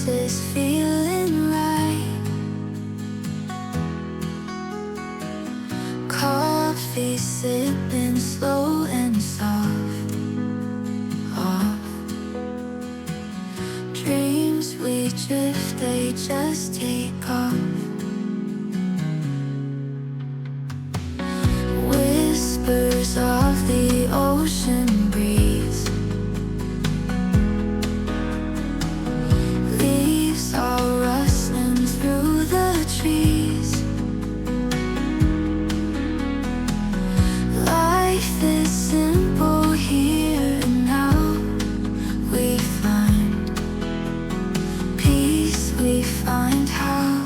this is feeling right. Coffee sipping slow and soft off. Dreams we drift, they just take off. Whispers of the ocean breeze, leaves all rustling through the trees. Life is simple here and now. We find peace, we find how.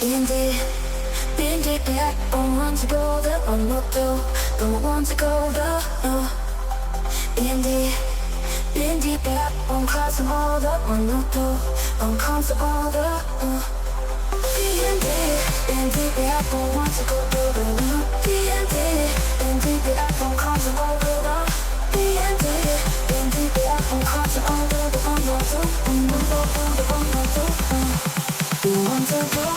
Bindi, yeah, don't want to go there, I'm not through. Don't want to go there, no. Bindi, yeah, don't cry some more, that I'm not through. Don't come to all the, Bindi, yeah, don't want to go there, no. Bindi, yeah, don't come to all the, Bindi, yeah, don't come to all the, I'm not through. I'm not through, you want to go?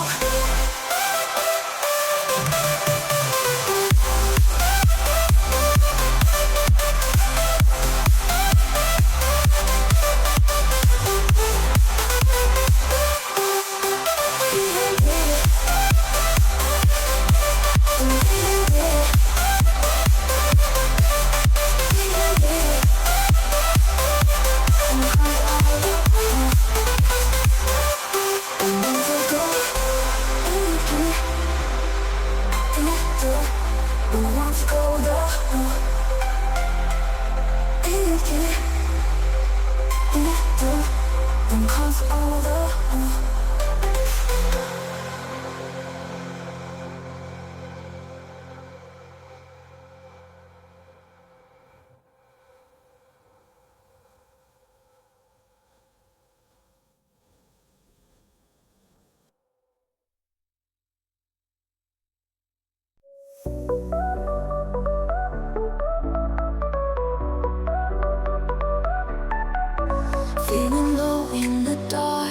Feeling low in the dark,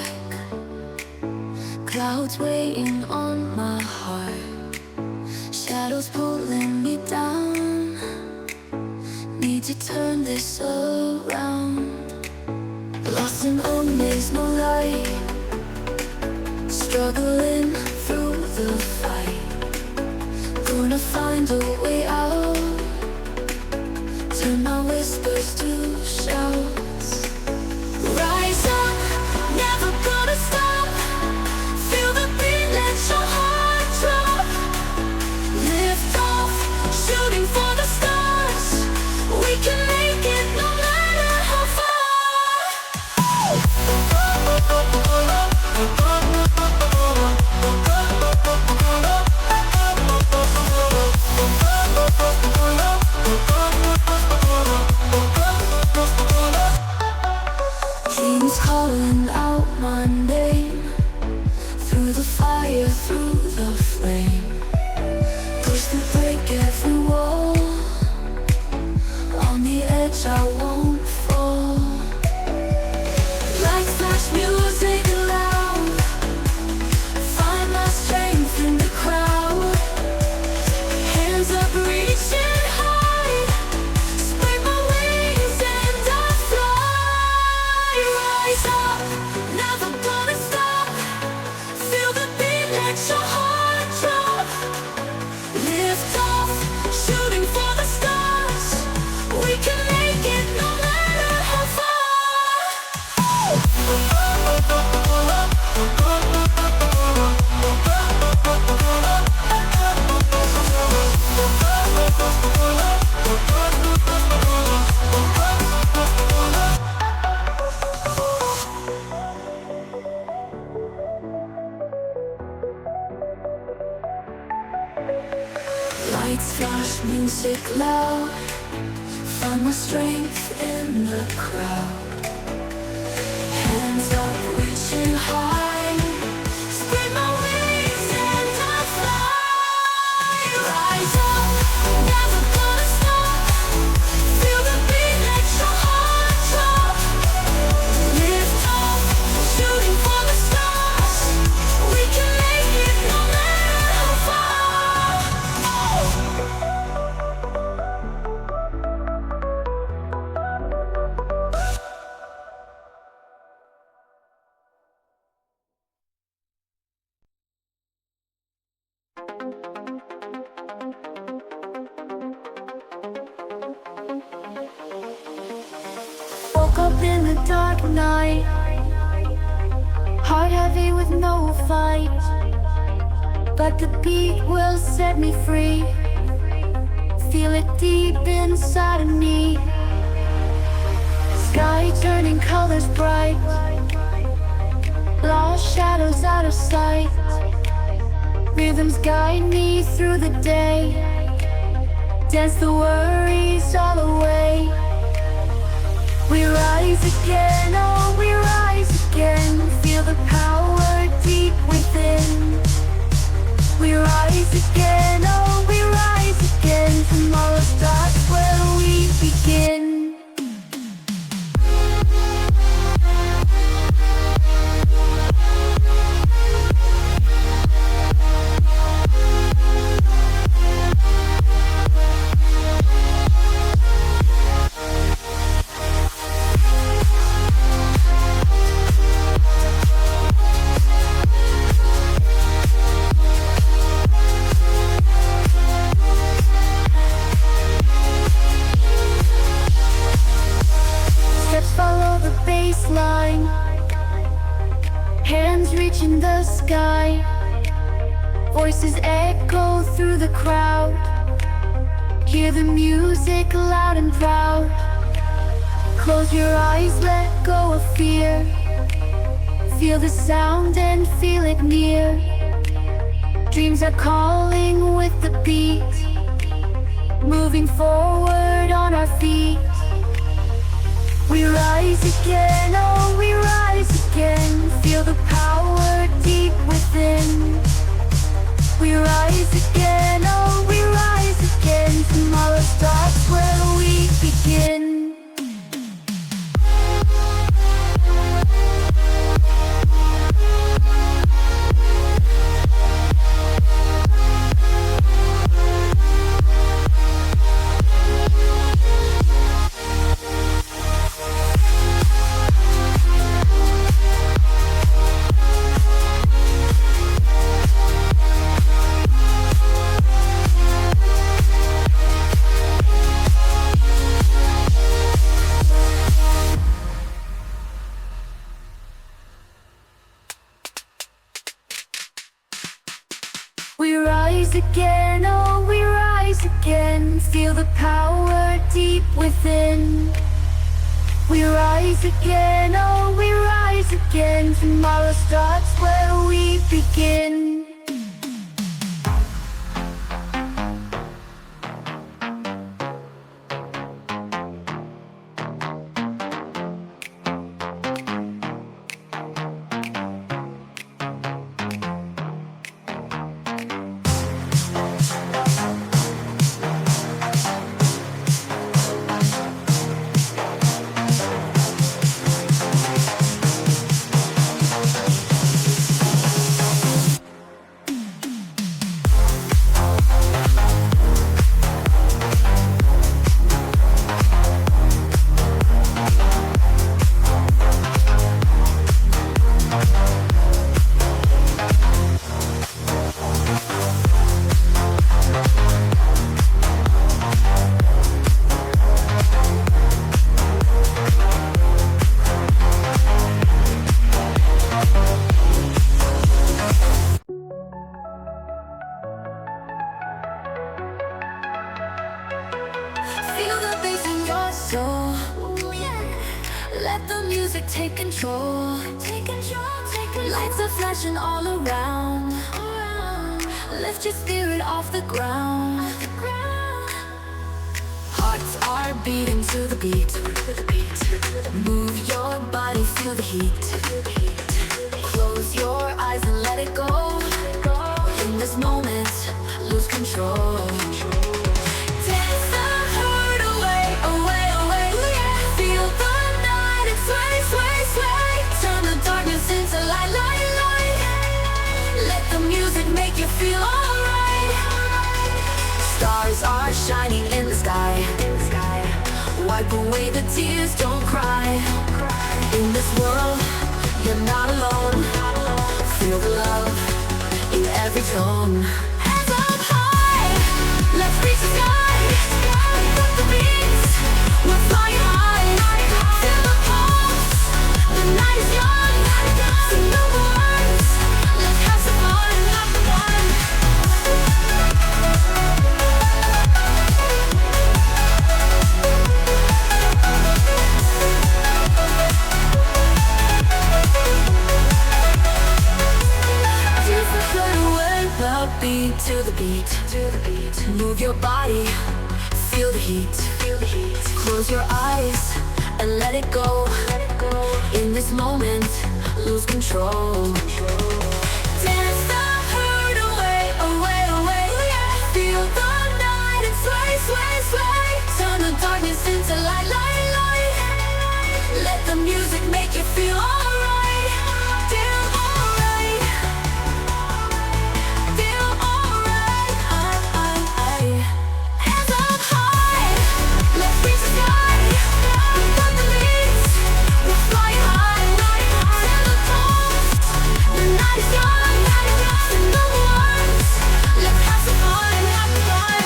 clouds weighing on my heart, shadows pulling me down. Need to turn this around. Lost in a maze, no light, struggling through the fight. Gonna find a way out, turn my whispers to shouts. Rise up, never gonna stop. Feel the beat, let your heart drop. Lift off, shooting for the stars. We can make it no matter how far. Dreams calling out my name, through the fire, through the flame. Push to break every wall, on the edge I won't fall. Lights flash, music loud, find my strength in the crowd. Hands up, reaching high, spread my wings and I fly. Rise up, never gonna stop. Feel the beat, let your heart drop. Lift off, shooting for the stars. We can make it no matter how far. Lights flash, music loud, find my strength in the crowd. Hands up, reaching high, spread my wings and I fly. Rise up, never gonna stop. Feel the beat, let your heart drop. Lift off, shooting for the stars. We can make it no matter how far. Woke up in the dark night, heart heavy with no fight, but the beat will set me free. Feel it deep inside of me. Sky turning colors bright, lost shadows out of sight. Rhythms guide me through the day. Dance the worries all away. We rise again, oh we rise again. Feel the power deep within. We rise again, oh we rise again. Tomorrow starts where we begin. Follow the baseline, hands reaching the sky. Voices echo through the crowd. Hear the music loud and proud. Close your eyes, let go of fear. Feel the sound and feel it near. Dreams are calling with the beat, moving forward on our feet. We rise again, oh we rise again. Feel the power deep within. We rise again, oh we rise again. Tomorrow starts where we begin. We rise again, oh we rise again. Feel the power deep within. We rise again, oh we rise again. Tomorrow starts where we begin. Feel the bass in your soul. Let the music take control. Lights are flashing all around. Lift your spirit off the ground. Hearts are beating to the beat. Move your body, feel the heat. Close your eyes and let it go. In this moment, lose control. Dance the hurt away, away, away. Feel the night, it sway, sway, sway. Turn the darkness into light, light, light. Let the music make you feel alright. Stars are shining in the sky. Wipe away the tears, don't cry. In this world, you're not alone. Feel the love in every tone. Hands up high, let's reach the sky. Put the beats, we're flying high. Feel the pulse, the night is young. Sing the words, let's have some fun, have some fun. the beat, move your body, feel the heat, close your eyes and let it go. In this moment, lose control. Dance the hurt away, away, away. Feel the night and sway, sway, sway. Turn the darkness into light, light, light. Let the music make you feel alright. Feel alright. Feel alright. Hands up high, let's reach the sky. We've got the leaves, we'll fly high. Tell the tones, the night is young, and no ones. Let's have some fun, have some fun.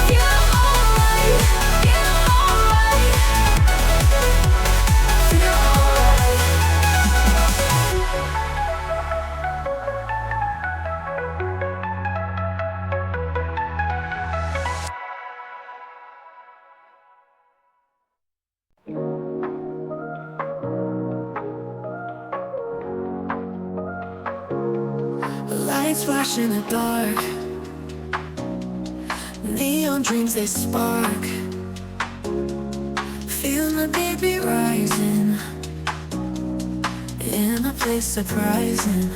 Feel alright, feel alright, feel alright. Lights flash in the dark, neon dreams they spark. Feel the baby rising in a place surprising.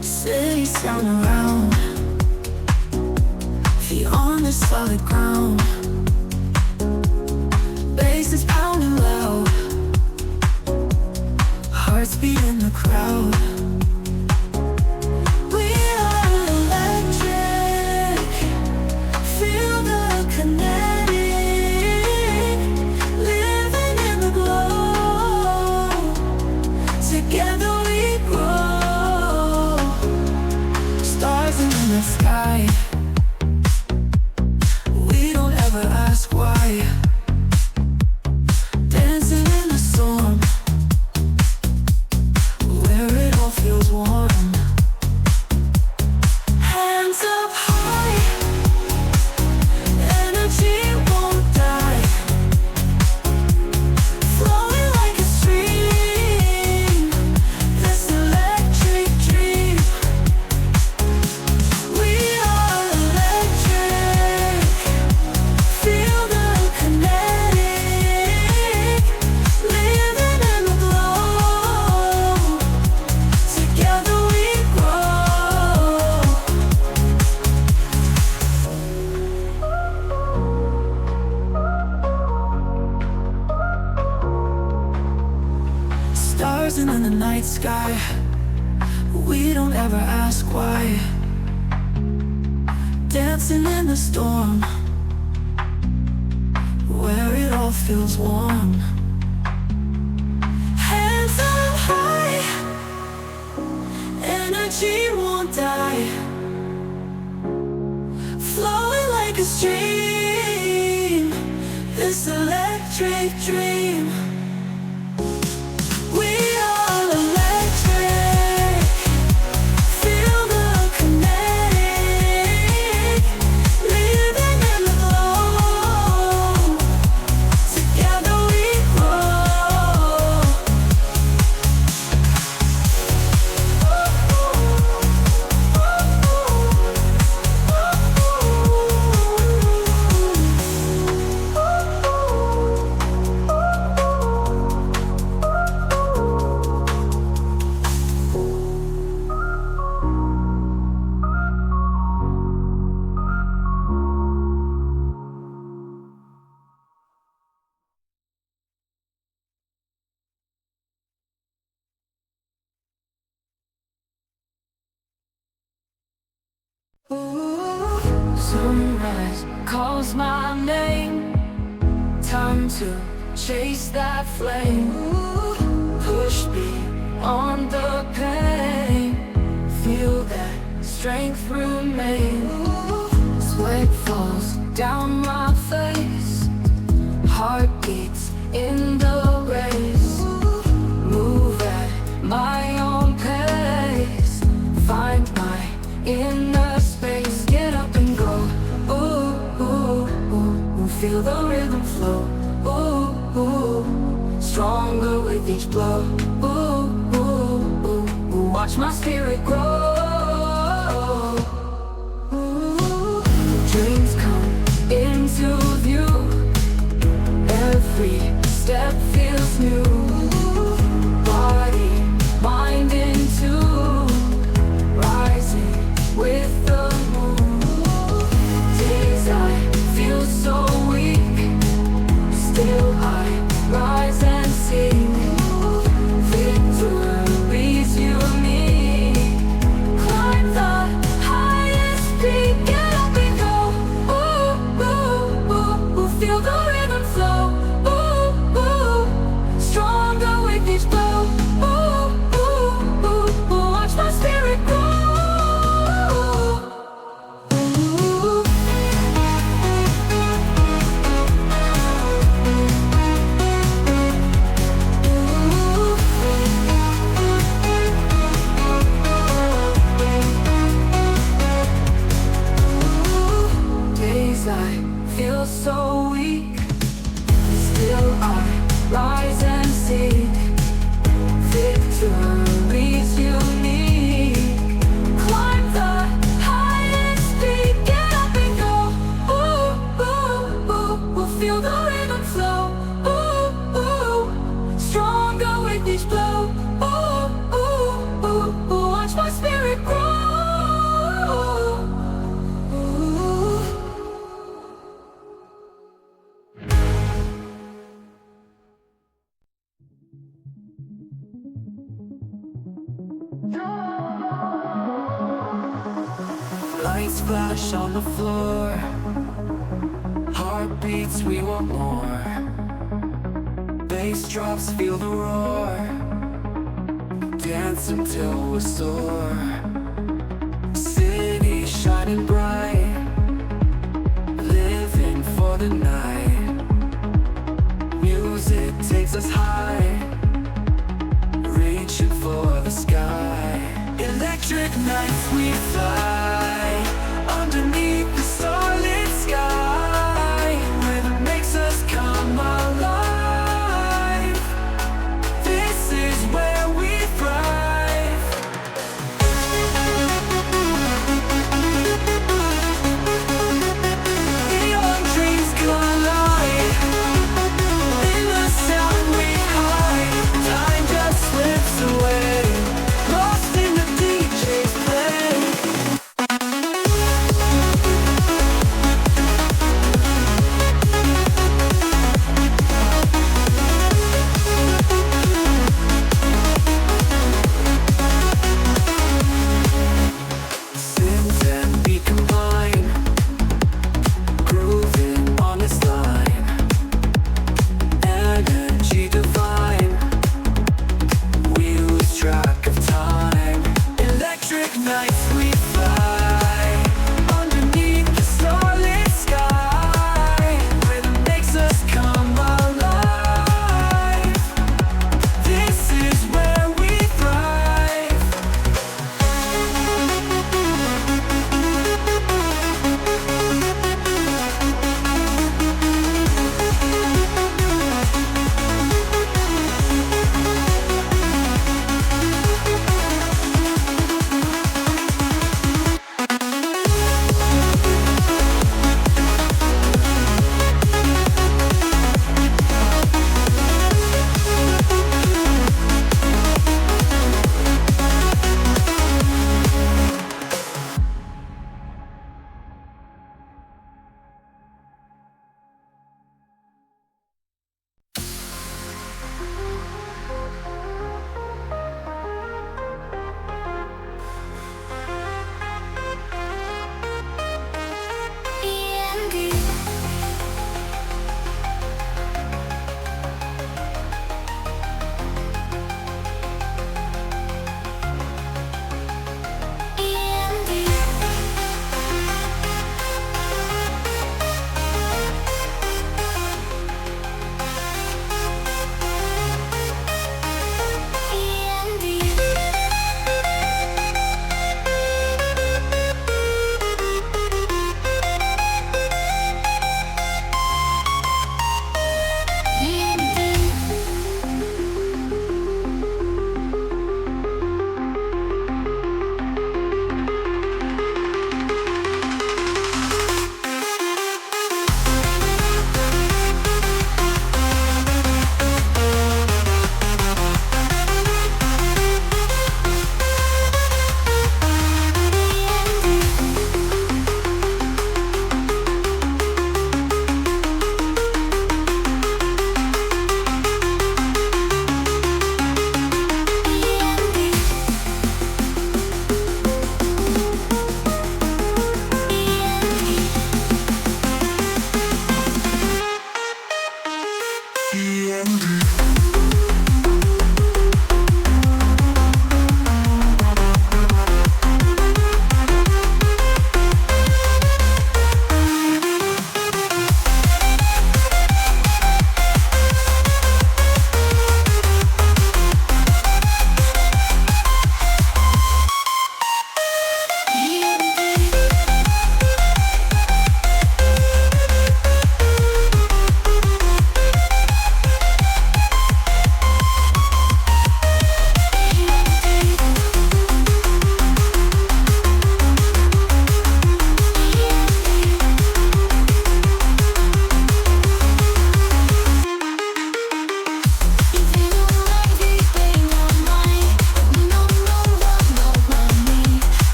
City sound around, feet on the solid ground. Bass is pounding loud, hearts beat in the crowd. We are electric, feel the kinetic, living in the glow. Together we grow, stars in the sky. We don't ever ask why. Dancing in the storm, where it all feels warm. Hands up high, energy won't die. Flowing like a stream, this electric dream. We are electric, feel the kinetic, living in the glow. Together we grow. Stars in the night sky, we don't ever ask why. Dancing in the storm, where it all feels warm. Hands up high, energy won't die. Flowing like a stream, this electric dream. We are electric, feel the kinetic, living in the glow. Together we grow. Sunrise calls my name, time to chase that flame. Push me on the pain, feel that strength remain. Sweat falls down my face, heart beats in the race. Move at my own pace, find my inner space. Get up and go, ooh, ooh, ooh, ooh. Feel the rhythm flow, ooh, ooh. stronger with each blow. Ooh, ooh, ooh, ooh. Watch my spirit grow. Ooh, dreams come into view. Every step feels new. Body, mind in tune, rising with the moon. Days I feel so weak, still I rise and sing. Victory's unique. Climb the highest peak, get up and go. Ooh, ooh, ooh, ooh. Feel the rhythm flow. Ooh, ooh, stronger with each blow. Ooh, ooh, ooh, ooh. Watch my spirit grow. Ooh. Days I feel so weak, still I rise and seek. Victory's unique. Climb the highest peak, get up and go. Ooh, ooh, ooh, ooh. Feel the rhythm flow. Ooh, ooh, stronger with each blow. Ooh, ooh, ooh, ooh. Watch my spirit grow. Ooh. Lights flash on the floor. Heartbeats, we want more. Bass drops, feel the roar. Dance until we're sore. City shining bright, living for the night. Music takes us high, reaching for the sky. Electric nights we fly, underneath the starlit sky. Rhythm makes us come alive. This is where we thrive. Neon dreams collide, in the sound we hide. Time just slips away, lost in the DJ's play.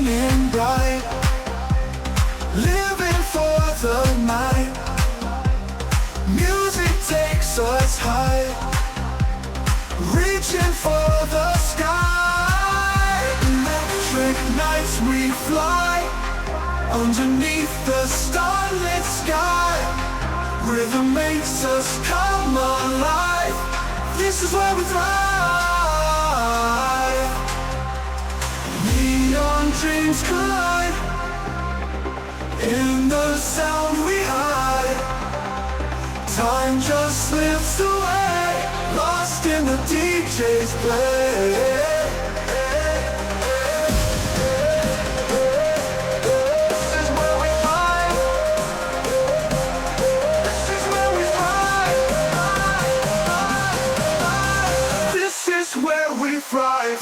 shining bright, living for the night. Music takes us high, reaching for the sky. Electric nights we fly, underneath the starlit sky. Rhythm makes us come alive. This is where we thrive. Neon dreams collide, in the sound we hide. Time just slips away, lost in the DJ's play. Thrive.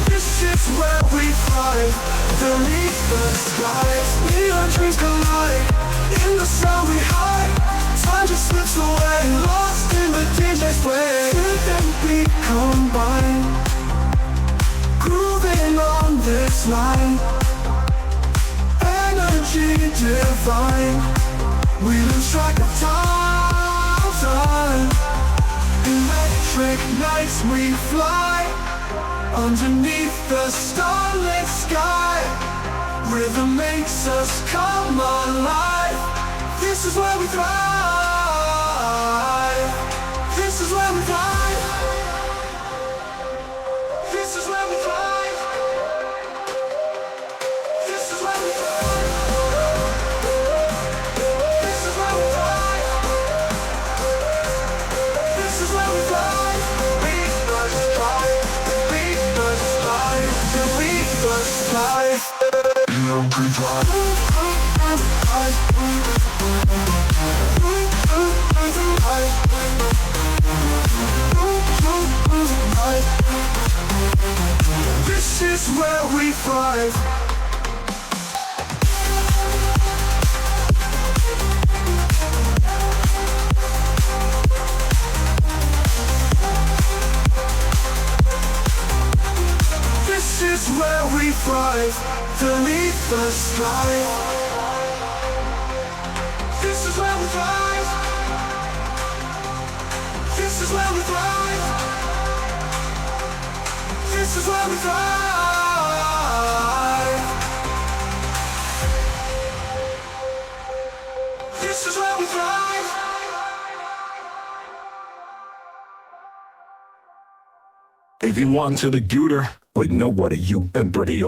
This is where we thrive, beneath the skies. Neon dreams collide, in the sound we hide. Time just slips away, lost in the DJ's play. Truth and beat combine, grooving on this line. Energy divine, we lose track of time. Electric nights we fly, underneath the starlit sky. Rhythm makes us come alive. This is where we thrive. This is where we thrive. This is where we thrive. This is where we thrive. This is where we thrive. This is where we thrive. We must thrive. We must thrive. We must thrive. You can thrive. This is where we thrive. This is where we thrive, beneath the sky. This is where we thrive. This is where we thrive. This is where we thrive. This is where we thrive. If you want to the guter, but nobody you and pretty